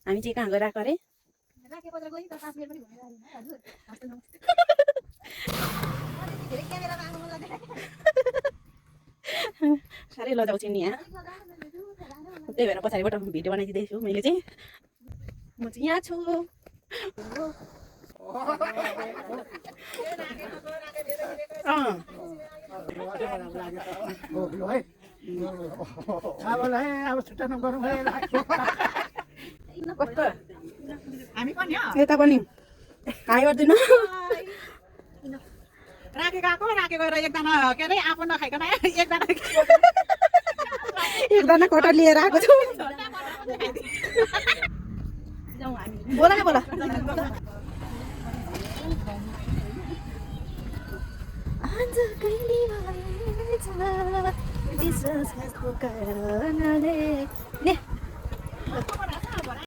हामी चाहिँ कहाँ गइरहेको अरे साह्रै लजाउँछु नि यहाँ त्यही भएर पछाडिबाट भिडियो बनाइदिँदैछु मैले चाहिँ म चाहिँ यहाँ छु यता पनि हाई गर्दिन राखेको र एकजना के अरे आफू नखाइकन एकजना कटर लिएर आएको छु बोला न बोला आज कहिले भएछ विश्वासको कारणले